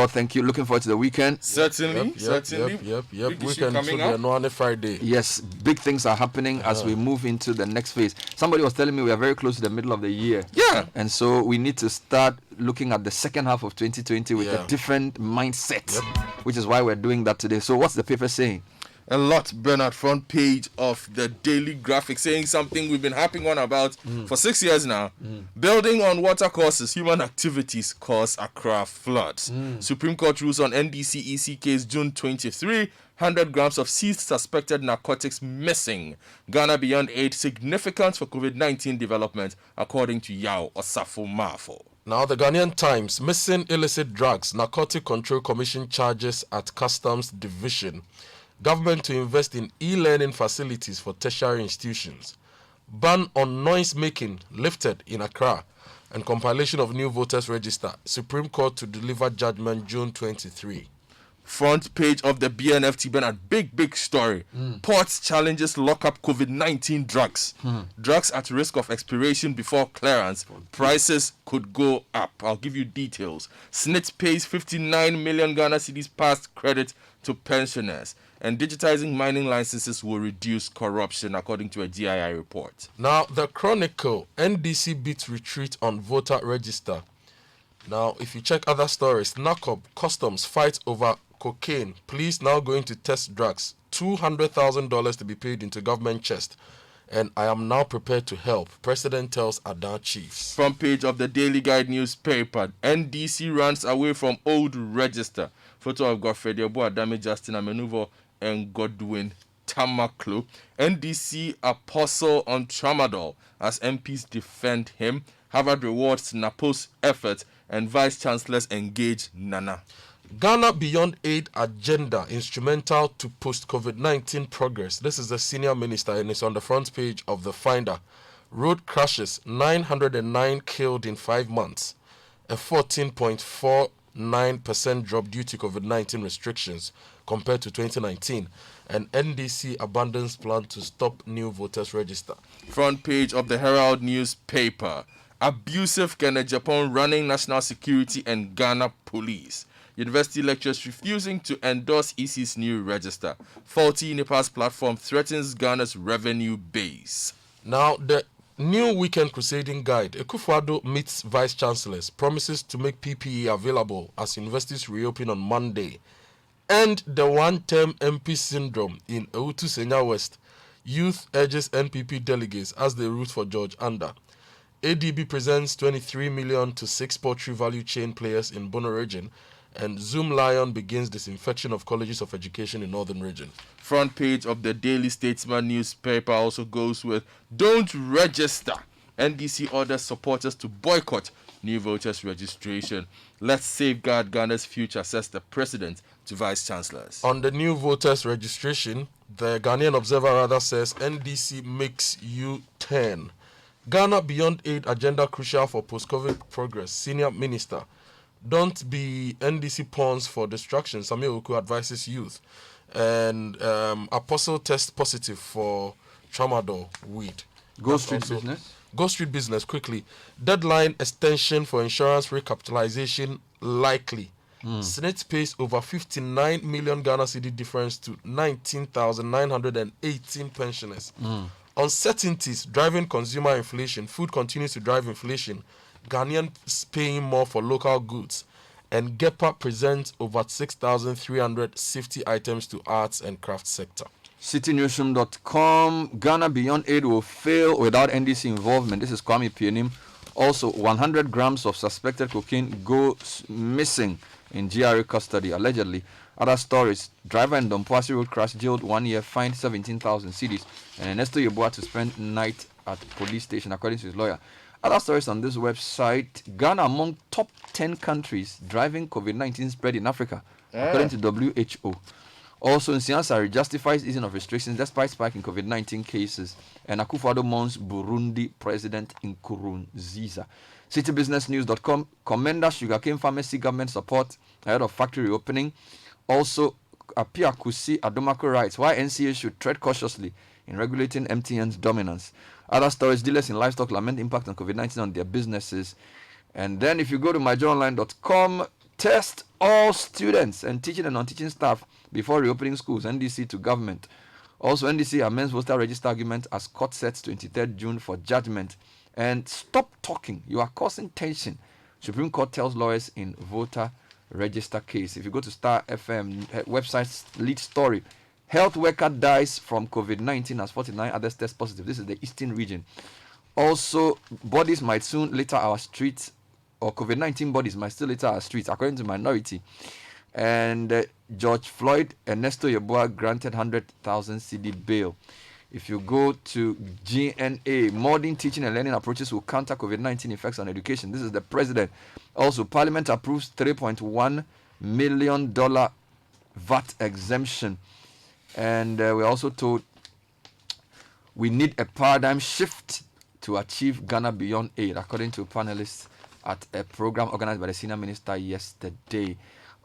well, thank you. Looking forward to the weekend. Certainly. Yep. Weekend should be on Friday. Yes, big things are happening as we move into the next phase. Somebody was telling me we are very close to the middle of the year. Yeah. And so we need to start looking at the second half of 2020 with a different mindset, which is why we're doing that today. So what's the paper saying? A lot, Bernard, front page of the Daily Graphic, saying something we've been harping on about for 6 years now. Building on water courses, human activities cause Accra floods. Supreme Court rules on NDC-EC case June 23, 100 grams of seized suspected narcotics missing. Ghana beyond aid significant for COVID-19 development, according to Yao Osafo Mafo. Now, the Ghanaian Times, missing illicit drugs, Narcotic Control Commission charges at Customs Division. Government to invest in e-learning facilities for tertiary institutions. Ban on noise making lifted in Accra. And compilation of new voters register. Supreme Court to deliver judgment June 23. Front page of the BNFT, Bernard, big story. Ports challenges lock up COVID-19 drugs. Drugs at risk of expiration before clearance. Prices could go up. I'll give you details. SNIT pays 59 million Ghana cedis past credit to pensioners. And digitizing mining licenses will reduce corruption, according to a GII report. Now, the Chronicle, NDC beats retreat on voter register. Now, if you check other stories, NACOB, Customs fight over cocaine. Police now going to test drugs. $200,000 to be paid into government chest. And I am now prepared to help. President tells Adan chiefs. Front page of the Daily Guide newspaper. NDC runs away from old register. Photo of Godfrey Adame, Justin Amenuvo, and Godwin Tamaklo. NDC apostle on tramadol as MPs defend him. Harvard rewards Napo's effort and vice chancellors engage Nana. Ghana Beyond Aid agenda instrumental to post-COVID-19 progress. This is the senior minister and it's on the front page of the Finder. Road crashes, 909 killed in 5 months. A 14.49% drop due to COVID-19 restrictions compared to 2019. And NDC abandons plan to stop new voters register. Front page of the Herald newspaper. Abusive Ghana Japan running national security and Ghana police. University lecturers refusing to endorse EC's new register. Faulty Nepal's platform threatens Ghana's revenue base. Now, the new weekend crusading guide. Akufo-Addo meets vice chancellors, promises to make PPE available as universities reopen on Monday. And the one-term MP syndrome in Ewutu Senya West. Youth urges NPP delegates as they root for George Anda. ADB presents 23 million to 6 poultry value chain players in Bono region. And Zoom Lion begins disinfection of colleges of education in northern region. Front page of the Daily Statesman newspaper also goes with don't register. NDC orders supporters to boycott new voters registration. Let's safeguard Ghana's future, says the president to vice chancellors. On the new voters registration, the Ghanaian Observer rather says NDC makes U-turn. Ghana Beyond Aid agenda crucial for post-COVID progress. Senior minister. Don't be NDC pawns for distraction. Samuel Oku advises youth. And Apostle test positive for tramadol weed. Go Street Business. Go Street Business, quickly. Deadline extension for insurance recapitalization likely. SNIT pays over 59 million Ghana cedi difference to 19,918 pensioners. Uncertainties driving consumer inflation. Food continues to drive inflation. Ghanaians paying more for local goods. And GEPA presents over 6,350 items to arts and crafts sector. CitiNewsroom.com. Ghana Beyond Aid will fail without NDC involvement. This is Kwame Pienim. Also, 100 grams of suspected cocaine goes missing in GRA custody, allegedly. Other stories. Driver in Dompoasi Road crash jailed 1 year, fined 17,000 cedis. And Ernesto Yeboah to spend night at police station, according to his lawyer. Other stories on this website. Ghana among top 10 countries driving COVID-19 spread in Africa, according to WHO. Also, Nsiansari justifies easing of restrictions despite spike in COVID-19 cases. And Akufo-Addo mourns Burundi President Nkurunziza. CitiBusinessNews.com. Commenda sugarcane pharmacy government support ahead of factory reopening. Also, Apia Kusi Adomako writes why NCA should tread cautiously in regulating MTN's dominance. Other stories, dealers in livestock lament impact on COVID-19 on their businesses. And then if you go to myjournalline.com, Test all students and teaching and non-teaching staff before reopening schools. NDC to government. Also, NDC amends voter register argument as court sets 23rd June for judgment. And stop talking. You are causing tension. Supreme Court tells lawyers in voter register case. If you go to Star FM website's lead story, health worker dies from COVID-19 as 49 others test positive. This is the Eastern region. Also, bodies might soon litter our streets, or COVID-19 bodies might still litter our streets, according to Minority. And George Floyd, Ernesto Yeboah granted 100,000 CD bail. If you go to GNA, modern teaching and learning approaches will counter COVID-19 effects on education. This is the president. Also, Parliament approves $3.1 million VAT exemption. And we're also told we need a paradigm shift to achieve Ghana Beyond Aid, according to panelists at a program organized by the senior minister yesterday.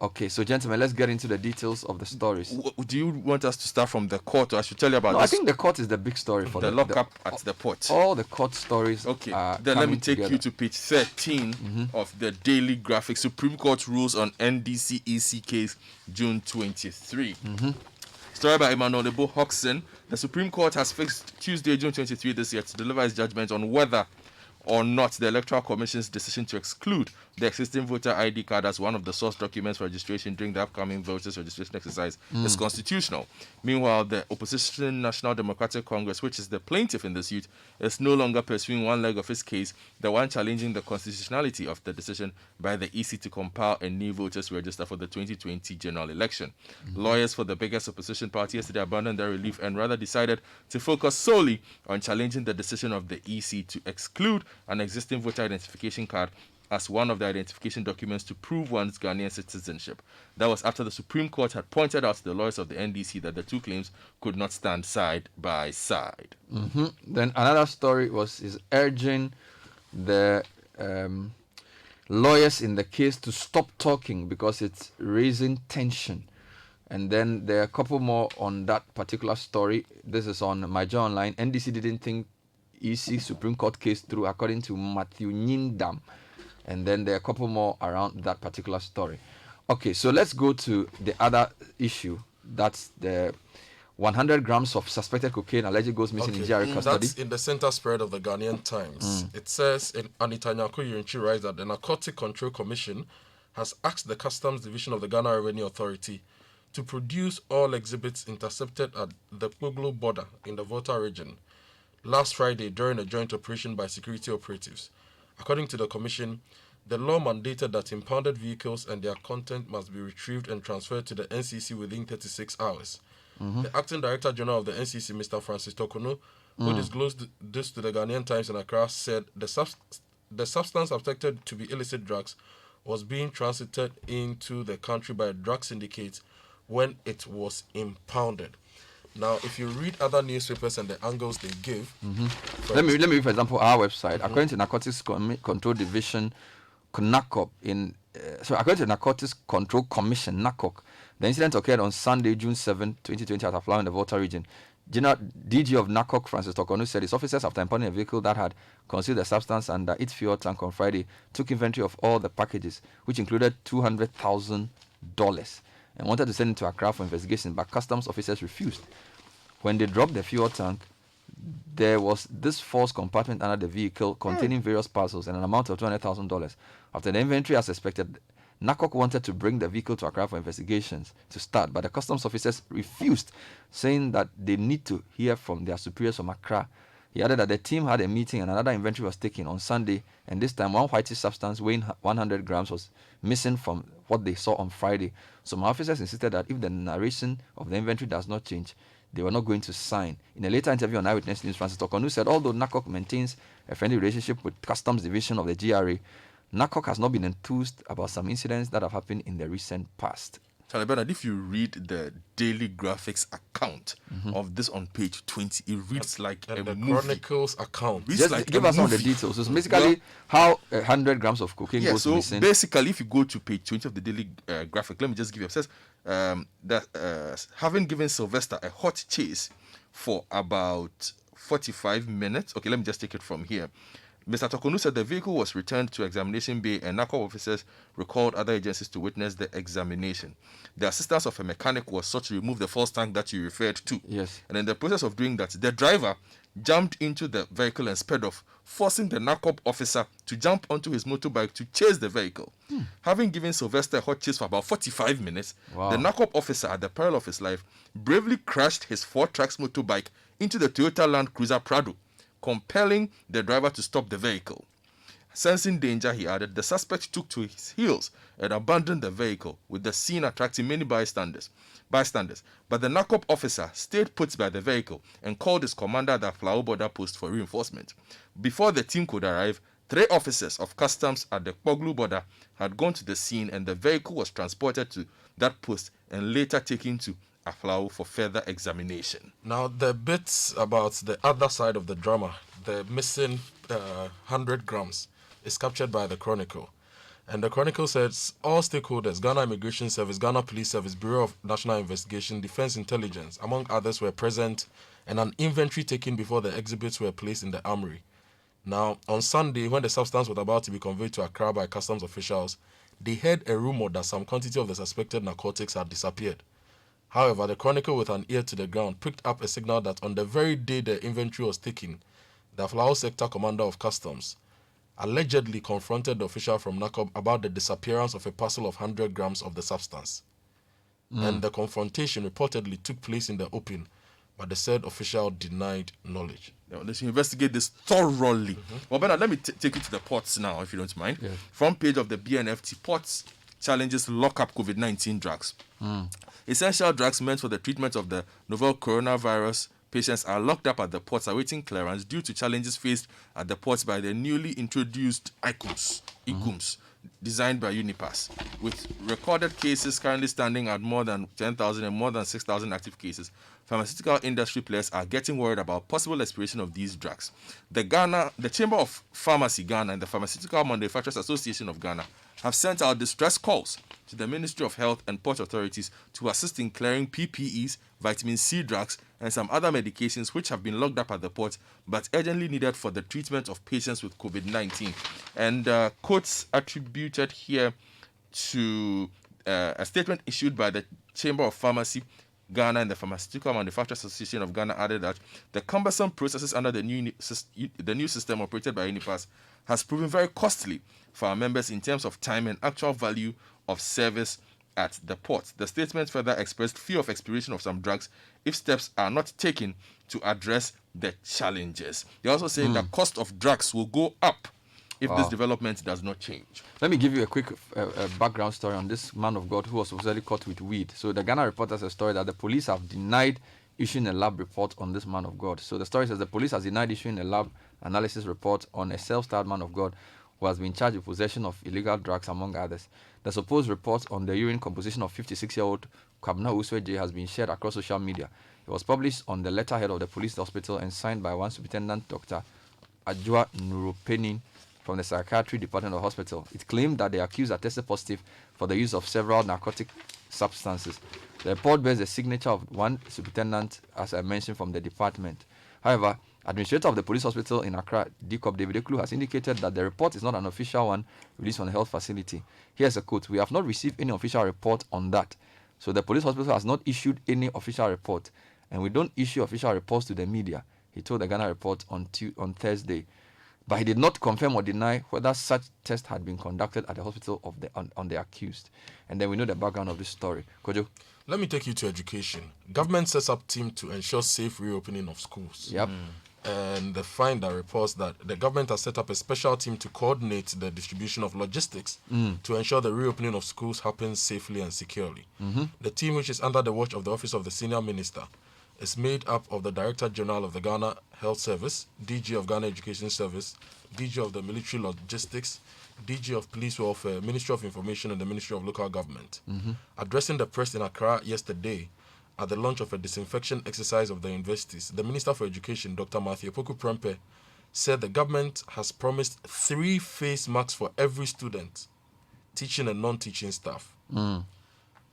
Okay, so gentlemen, let's get into the details of the stories. Do you want us to start from the court, or I should tell you about No, this? I think the court is the big story for the lockup at the port. All the court stories. Okay, are then let me coming take together. you to page 13 of the Daily Graphic. Supreme Court rules on NDC EC case June 23. Story by Emmanuel Nebo Hodgson. The Supreme Court has fixed Tuesday, June 23 this year to deliver its judgment on whether or not the Electoral Commission's decision to exclude the existing voter ID card as one of the source documents for registration during the upcoming voters registration exercise is constitutional. Meanwhile, the opposition National Democratic Congress, which is the plaintiff in this suit, is no longer pursuing one leg of its case, the one challenging the constitutionality of the decision by the EC to compile a new voters register for the 2020 general election. Lawyers for the biggest opposition party yesterday abandoned their relief and rather decided to focus solely on challenging the decision of the EC to exclude an existing voter identification card as one of the identification documents to prove one's Ghanaian citizenship. That was after the Supreme Court had pointed out to the lawyers of the NDC that the two claims could not stand side by side. Then another story is urging the lawyers in the case to stop talking because it's raising tension. And then there are a couple more on that particular story. This is on My Joy Online. NDC didn't think EC Supreme Court case through, according to Matthew Nyindam. And then there are a couple more around that particular story. Okay, so let's go to the other issue. That's the 100 grams of suspected cocaine allegedly goes missing in GRA custody. That's in the center spread of the Ghanaian Times. It says, Anita Nyako Yurinchi writes that the Narcotic Control Commission has asked the Customs Division of the Ghana Revenue Authority to produce all exhibits intercepted at the Kpoglo border in the Volta region last Friday during a joint operation by security operatives. According to the commission, the law mandated that impounded vehicles and their content must be retrieved and transferred to the NCC within 36 hours. The acting director general of the NCC, Mr. Francis Tokono, who disclosed this to the Ghanaian Times in Accra, said the substance suspected to be illicit drugs was being transited into the country by a drug syndicate when it was impounded. Now, if you read other newspapers and the angles they give, Let me read, for example, our website. According to Narcotics Control Division, NACOC, according to Narcotics Control Commission, NACOC, the incident occurred on Sunday, June 7, 2020, at Aflao in the Volta region. General DG of NACOC, Francis Tokonu, said his officers, after impounding a vehicle that had concealed the substance under its fuel tank on Friday, took inventory of all the packages, which included $200,000, and wanted to send it to Accra for investigation, but customs officers refused. When they dropped the fuel tank, there was this false compartment under the vehicle containing various parcels and an amount of $200,000. After the inventory, as expected, NACOC wanted to bring the vehicle to Accra for investigations to start, but the customs officers refused, saying that they need to hear from their superiors from Accra. He added that the team had a meeting and another inventory was taken on Sunday, and this time one whitish substance weighing 100 grams was missing from what they saw on Friday. So my officers insisted that if the narration of the inventory does not change, they were not going to sign. In a later interview on Eyewitness News, Francis Tokonu said although NACOC maintains a friendly relationship with Customs Division of the GRA, NACOC has not been enthused about some incidents that have happened in the recent past. Charlie Bernard, if you read the Daily Graphics account of this on page 20, it reads like and a the movie. Chronicles account. Reads Just like give a us some of the movie. details. So it's basically how 100 grams of cocaine Yeah, goes so missing. basically, if you go to page 20 of the Daily Graphic, let me just give you, it says that having given Sylvester a hot chase for about 45 minutes, okay, let me just take it from here. Mr. Tokonu said the vehicle was returned to examination bay and NACO officers recalled other agencies to witness the examination. The assistance of a mechanic was sought to remove the false tank that you referred to. Yes. And in the process of doing that, the driver jumped into the vehicle and sped off, forcing the NACOP officer to jump onto his motorbike to chase the vehicle. Having given Sylvester a hot chase for about 45 minutes, Wow. the NACOP officer, at the peril of his life, bravely crashed his 4-tracks motorbike into the Toyota Land Cruiser Prado, compelling the driver to stop the vehicle. Sensing danger, he added, the suspect took to his heels and abandoned the vehicle, with the scene attracting many bystanders. But the NACOP officer stayed put by the vehicle and called his commander at the Aflao border post for reinforcement. Before the team could arrive, 3 officers of customs at the Kpoglu border had gone to the scene, and the vehicle was transported to that post and later taken to Aflao for further examination. Now, the bits about the other side of the drama, the missing 100 grams, is captured by the Chronicle. And the Chronicle says all stakeholders, Ghana Immigration Service, Ghana Police Service, Bureau of National Investigation, Defense Intelligence, among others, were present, and an inventory taken before the exhibits were placed in the armory. Now, on Sunday, when the substance was about to be conveyed to Accra by customs officials, they heard a rumor that some quantity of the suspected narcotics had disappeared. However, the Chronicle, with an ear to the ground, picked up a signal that on the very day the inventory was taken, the Aflao Sector Commander of Customs allegedly confronted the official from NACOB about the disappearance of a parcel of 100 grams of the substance. And the confrontation reportedly took place in the open, but the said official denied knowledge. Now, let's investigate this thoroughly. Well, Bernard, let me take you to the ports now, if you don't mind. Yes. Front page of the BNFT, ports challenges lock up COVID-19 drugs. Essential drugs meant for the treatment of the novel coronavirus patients are locked up at the ports awaiting clearance due to challenges faced at the ports by the newly introduced ICUMs, designed by Unipass. With recorded cases currently standing at more than 10,000 and more than 6,000 active cases, pharmaceutical industry players are getting worried about possible expiration of these drugs. The Chamber of Pharmacy Ghana and the Pharmaceutical Manufacturers Association of Ghana have sent out distress calls to the Ministry of Health and port authorities to assist in clearing PPEs, vitamin C drugs, and some other medications which have been locked up at the port but urgently needed for the treatment of patients with COVID-19. And quotes attributed here to a statement issued by the Chamber of Pharmacy Ghana and the Pharmaceutical Manufacturers Association of Ghana added that the cumbersome processes under the new system operated by Unipass has proven very costly for our members in terms of time and actual value of service at the port. The statement further expressed fear of expiration of some drugs if steps are not taken to address the challenges. They're also saying that cost of drugs will go up if this development does not change. Let me give you a quick background story on this man of God who was supposedly caught with weed. So the Ghana Report has a story that the police have denied issuing a lab report on this man of God. So the story says the police has denied issuing a lab analysis report on a self-styled man of God who has been charged with possession of illegal drugs, among others. The supposed report on the urine composition of 56-year-old Kwabena Usweje has been shared across social media. It was published on the letterhead of the police hospital and signed by one Superintendent Dr. Ajua Nurupenin from the Psychiatry Department of the hospital. It claimed that the accused are tested positive for the use of several narcotic substances. The report bears the signature of one superintendent, as I mentioned, from the department. However, Administrator of the police hospital in Accra, DCOP David Eklu, has indicated that the report is not an official one released from the health facility. Here's a quote: "We have not received any official report on that." So the police hospital has not issued any official report, and we don't issue official reports to the media, he told the Ghana Report on Thursday. But he did not confirm or deny whether such tests had been conducted at the hospital of on the accused. And then we know the background of this story. Kojo? Let me take you to education. Government sets up team to ensure safe reopening of schools. Yep. And the finder reports that the government has set up a special team to coordinate the distribution of logistics to ensure the reopening of schools happens safely and securely. The team, which is under the watch of the Office of the Senior Minister, is made up of the Director General of the Ghana Health Service, DG of Ghana Education Service, DG of the Military Logistics, DG of Police Welfare, Ministry of Information, and the Ministry of Local Government. Addressing the press in Accra yesterday, at the launch of a disinfection exercise of the universities, the Minister for Education, Dr. Matthew Poku Prempe, said the government has promised 3 face masks for every student, teaching and non-teaching staff.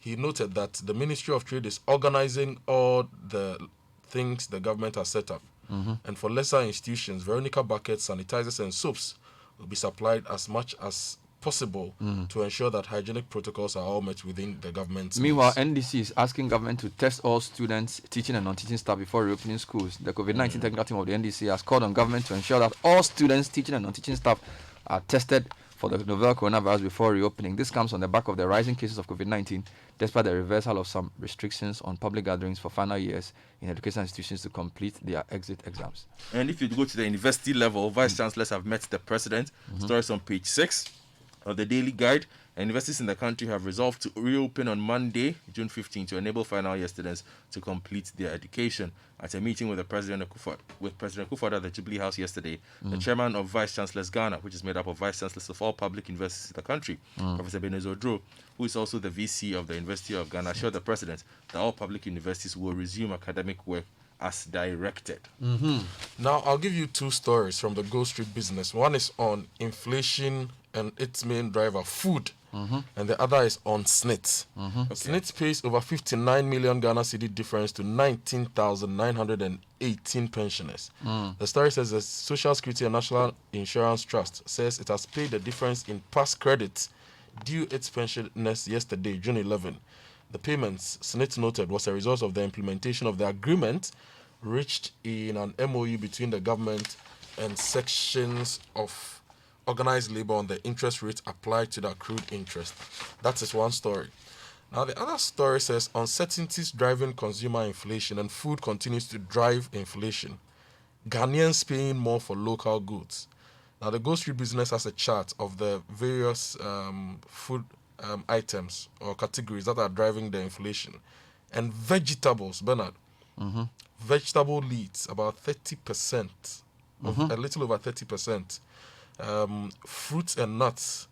He noted that the Ministry of Trade is organizing all the things the government has set up And for lesser institutions, Veronica buckets, sanitizers, and soaps will be supplied as much as possible to ensure that hygienic protocols are all met within the government's Meanwhile, needs. NDC is asking government to test all students, teaching and non-teaching staff before reopening schools. The COVID-19 technical team of the NDC has called on government to ensure that all students, teaching and non-teaching staff are tested for the novel coronavirus before reopening. This comes on the back of the rising cases of COVID-19, despite the reversal of some restrictions on public gatherings for final years in education institutions to complete their exit exams. And if you go to the university level, vice chancellors have met the president. Stories on page 6 of the Daily Guide. And universities in the country have resolved to reopen on Monday, June 15, to enable final year students to complete their education. At a meeting with President Akufo-Addo at the Jubilee House yesterday, the chairman of Vice Chancellors Ghana, which is made up of vice chancellors of all public universities in the country, Professor Benezor Odro, who is also the VC of the University of Ghana, assured the president that all public universities will resume academic work as directed. Now, I'll give you two stories from the Go Street Business. One is on inflation and its main driver, food, and the other is on SNIT. SNIT pays over 59 million Ghana cedi difference to 19,918 pensioners. The story says the Social Security and National Insurance Trust says it has paid the difference in past credits due its pensioners yesterday, June 11. The payments, SNIT noted, was a result of the implementation of the agreement reached in an MOU between the government and sections of organized labor on the interest rate applied to the accrued interest. That is one story. Now, the other story says uncertainties driving consumer inflation and food continues to drive inflation. Ghanaians paying more for local goods. Now, the Go Street Business has a chart of the various food items or categories that are driving the inflation. And vegetables, Bernard, vegetable leads about 30%, a little over 30%. Fruits and nuts,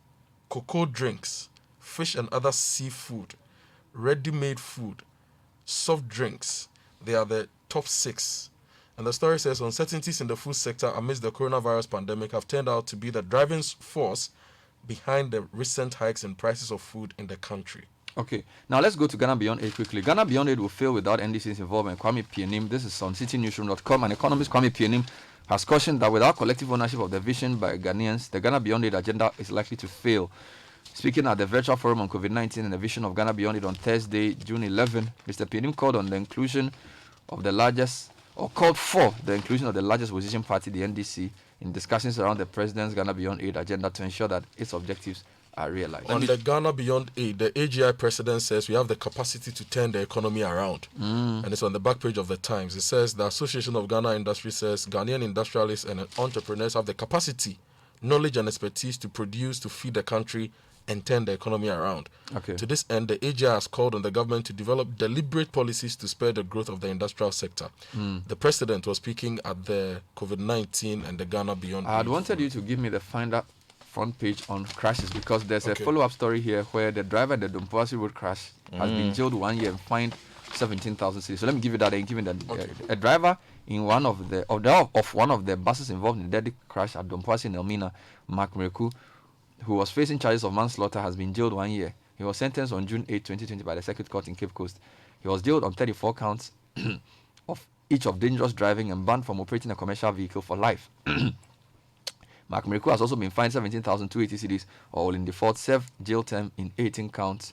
cocoa drinks, fish and other seafood, ready-made food, soft drinks. They are the top 6. And the story says uncertainties in the food sector amidst the coronavirus pandemic have turned out to be the driving force behind the recent hikes in prices of food in the country. Okay, now let's go to Ghana Beyond Aid quickly. Ghana Beyond Aid will fail without NDC's involvement. Kwame Pienim, this is on citynewsroom.com, and economist Kwame Pienim has cautioned that without collective ownership of the vision by Ghanaians, the Ghana Beyond Aid agenda is likely to fail. Speaking at the virtual forum on COVID-19 and the vision of Ghana Beyond Aid on Thursday, June 11, Mr. Pienim called for the inclusion of the largest opposition party, the NDC, in discussions around the president's Ghana Beyond Aid agenda to ensure that its objectives are realized. On the Ghana Beyond Aid, the AGI president says we have the capacity to turn the economy around. And it's on the back page of the Times. It says the Association of Ghana Industry says Ghanaian industrialists and entrepreneurs have the capacity, knowledge and expertise to produce, to feed the country and turn the economy around. Okay. To this end, the AGI has called on the government to develop deliberate policies to spur the growth of the industrial sector. The president was speaking at the COVID-19 and the Ghana Beyond Aid. I had wanted you to give me the Finder front page on crashes because there's a follow-up story here where the driver at the Dompoasi Road crash has been jailed 1 year and fined 17,000 cedis. So let me give you that and give you that. A driver in one of the buses involved in the deadly crash at Dompoasi in Elmina, Mark Mreku, who was facing charges of manslaughter, has been jailed 1 year. He was sentenced on June 8, 2020 by the Circuit Court in Cape Coast. He was jailed on 34 counts of each of dangerous driving and banned from operating a commercial vehicle for life. Mark Mreku has also been fined 17,280 cedis or will in default serve jail term in 18 counts.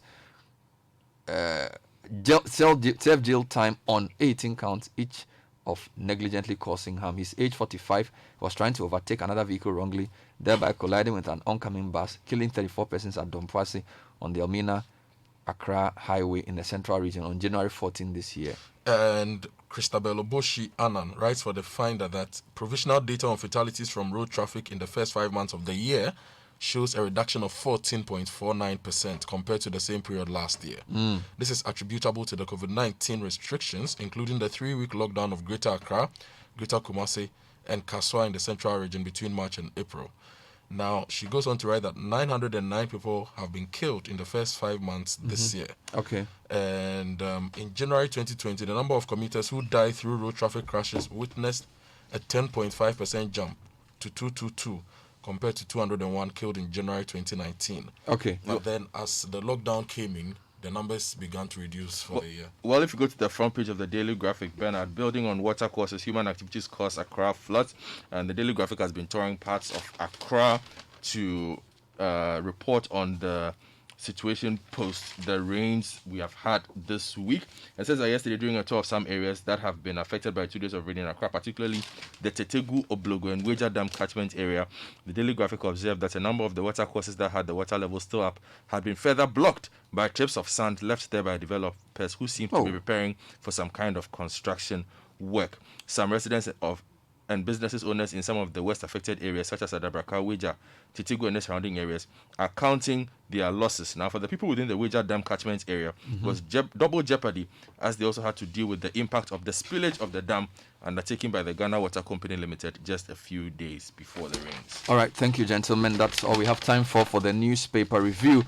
Serve jail time on 18 counts each of negligently causing harm. He's age 45, was trying to overtake another vehicle wrongly, thereby colliding with an oncoming bus, killing 34 persons at Dompoasi on the Elmina Accra Highway in the Central Region on January 14 this year. And Christabel Oboshi Annan writes for the Finder that provisional data on fatalities from road traffic in the first 5 months of the year shows a reduction of 14.49% compared to the same period last year. This is attributable to the COVID-19 restrictions, including the 3-week lockdown of Greater Accra, Greater Kumasi, and Kaswa in the Central Region between March and April. Now, she goes on to write that 909 people have been killed in the first 5 months this year. Okay. And in January 2020, the number of commuters who died through road traffic crashes witnessed a 10.5% jump to 222 compared to 201 killed in January 2019. Okay. But then as the lockdown came in, the numbers began to reduce for the year. Well, if you go to the front page of the Daily Graphic, Bernard, building on water courses, human activities cause Accra floods, and the Daily Graphic has been touring parts of Accra to report on the situation post the rains we have had this week. It says that yesterday, during a tour of some areas that have been affected by 2 days of rain in Accra, particularly the Tetegu, Oblogo, and Weja Dam catchment area, the Daily Graphic observed that a number of the water courses that had the water level still up had been further blocked by trips of sand left there by developers who seem to be preparing for some kind of construction work. Some residents and businesses owners in some of the worst affected areas, such as Adabraka, Weja, Titigu, and the surrounding areas, are counting their losses. Now, for the people within the Weja Dam catchment area, was double jeopardy, as they also had to deal with the impact of the spillage of the dam undertaken by the Ghana Water Company Limited just a few days before the rains. All right, thank you, gentlemen. That's all we have time for the newspaper review.